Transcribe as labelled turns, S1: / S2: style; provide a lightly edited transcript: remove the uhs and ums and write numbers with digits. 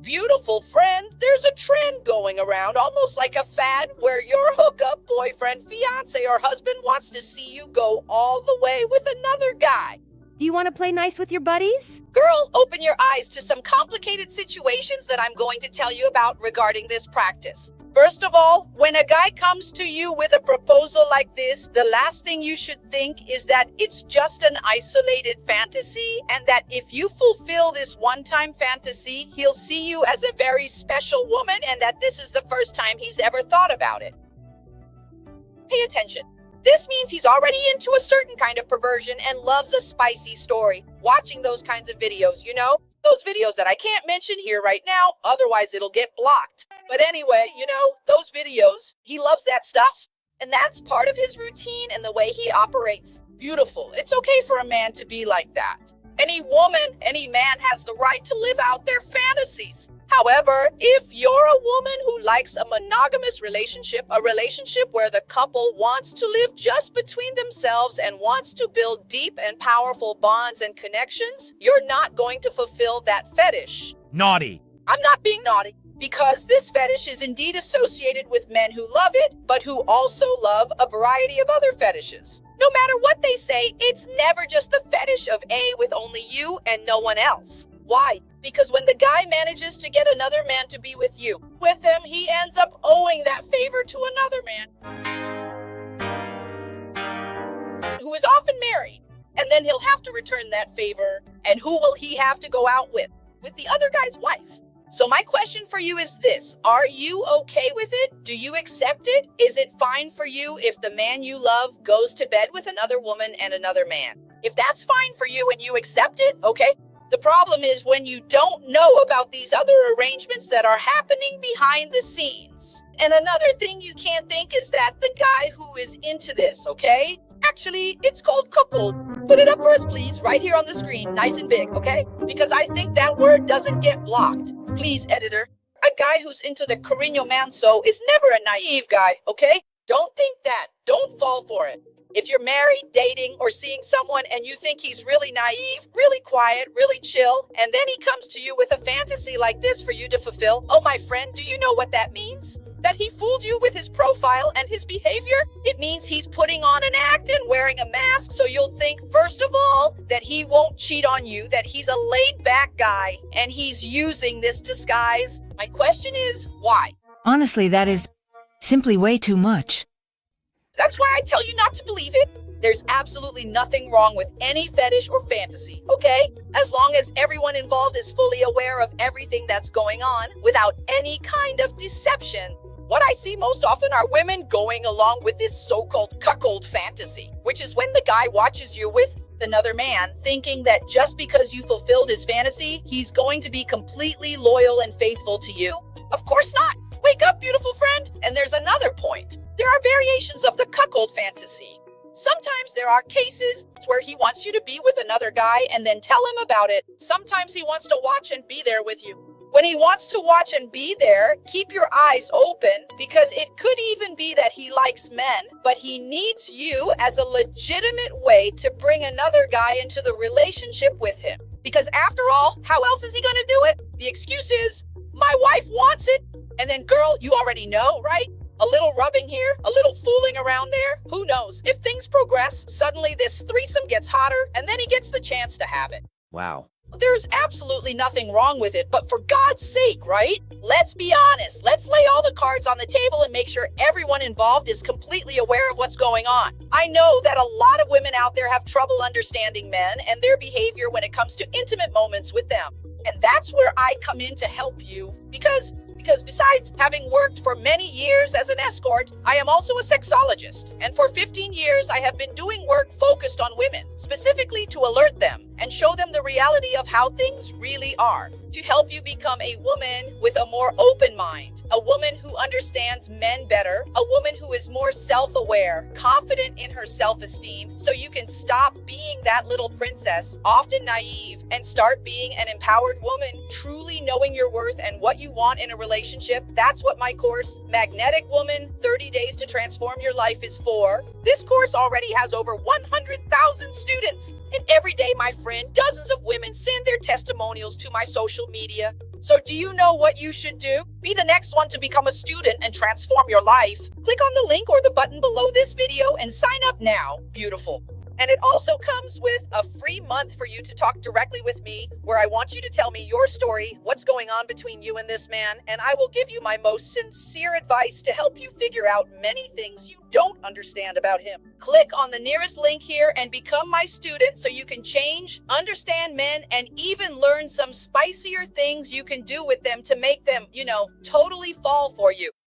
S1: beautiful friend, there's a trend going around, almost like a fad, where your hookup, boyfriend, fiance, or husband wants to see you go all the way with another guy.
S2: Do you want to play nice with your buddies?
S1: Girl, open your eyes to some complicated situations that I'm going to tell you about regarding this practice. First of all, when a guy comes to you with a proposal like this, the last thing you should think is that it's just an isolated fantasy, and that if you fulfill this one-time fantasy, he'll see you as a very special woman, and that this is the first time he's ever thought about it. Pay attention. This means he's already into a certain kind of perversion and loves a spicy story. Watching those kinds of videos, those videos that I can't mention here right now, otherwise it'll get blocked. But anyway, those videos, he loves that stuff. And that's part of his routine and the way he operates. Beautiful. It's okay for a man to be like that. Any woman, any man has the right to live out their fantasies. However, if you're a woman who likes a monogamous relationship, a relationship where the couple wants to live just between themselves and wants to build deep and powerful bonds and connections, you're not going to fulfill that fetish.
S3: Naughty.
S1: I'm not being naughty, because this fetish is indeed associated with men who love it, but who also love a variety of other fetishes. No matter what they say, it's never just the fetish of A with only you and no one else. Why? Because when the guy manages to get another man to be with him, he ends up owing that favor to another man who is often married, and then he'll have to return that favor. And who will he have to go out with? With the other guy's wife. So my question for you is this: are you okay with it? Do you accept it? Is it fine for you if the man you love goes to bed with another woman and another man? If that's fine for you and you accept it, okay. The problem is when you don't know about these other arrangements that are happening behind the scenes. And another thing you can't think is that the guy who is into this, okay? Actually, it's called cuckold. Put it up for us, please, right here on the screen, nice and big, okay? Because I think that word doesn't get blocked. Please, editor. A guy who's into the Carino Manso is never a naive guy, okay? Don't think that. Don't fall for it. If you're married, dating, or seeing someone and you think he's really naive, really quiet, really chill, and then he comes to you with a fantasy like this for you to fulfill, oh my friend, do you know what that means? That he fooled you with his profile and his behavior? It means he's putting on an act and wearing a mask, so you'll think, first of all, that he won't cheat on you, that he's a laid-back guy, and he's using this disguise. My question is, why?
S4: Honestly, that is simply way too much.
S1: That's why I tell you not to believe it. There's absolutely nothing wrong with any fetish or fantasy, okay? As long as everyone involved is fully aware of everything that's going on without any kind of deception. What I see most often are women going along with this so-called cuckold fantasy, which is when the guy watches you with another man, thinking that just because you fulfilled his fantasy, he's going to be completely loyal and faithful to you. Of course not. Wake up, beautiful friend. And there's another point. There are variations of the cuckold fantasy. Sometimes there are cases where he wants you to be with another guy and then tell him about it. Sometimes he wants to watch and be there with you. When he wants to watch and be there, keep your eyes open, because it could even be that he likes men, but he needs you as a legitimate way to bring another guy into the relationship with him. Because after all, how else is he going to do it? The excuse is, my wife wants it. And then, girl, you already know, right? A little rubbing here, a little fooling around there. Who knows? If things progress, suddenly this threesome gets hotter, and then he gets the chance to have it.
S3: Wow.
S1: There's absolutely nothing wrong with it, but for God's sake, right? Let's be honest. Let's lay all the cards on the table and make sure everyone involved is completely aware of what's going on. I know that a lot of women out there have trouble understanding men and their behavior when it comes to intimate moments with them. And that's where I come in to help you, because besides having worked for many years as an escort, I am also a sexologist. And for 15 years, I have been doing work focused on women, specifically to alert them and show them the reality of how things really are, to help you become a woman with a more open mind, a woman who understands men better, a woman who is more self-aware, confident in her self-esteem, so you can stop being that little princess, often naive, and start being an empowered woman, truly knowing your worth and what you want in a relationship. That's what my course, Magnetic Woman, 30 Days to Transform Your Life, is for. This course already has over 100,000 students. And every day, my friend, dozens of women send their testimonials to my social media. So do you know what you should do? Be the next one to become a student and transform your life. Click on the link or the button below this video and sign up now. Beautiful. And it also comes with a free month for you to talk directly with me, where I want you to tell me your story, what's going on between you and this man, and I will give you my most sincere advice to help you figure out many things you don't understand about him. Click on the nearest link here and become my student so you can change, understand men, and even learn some spicier things you can do with them to make them, totally fall for you.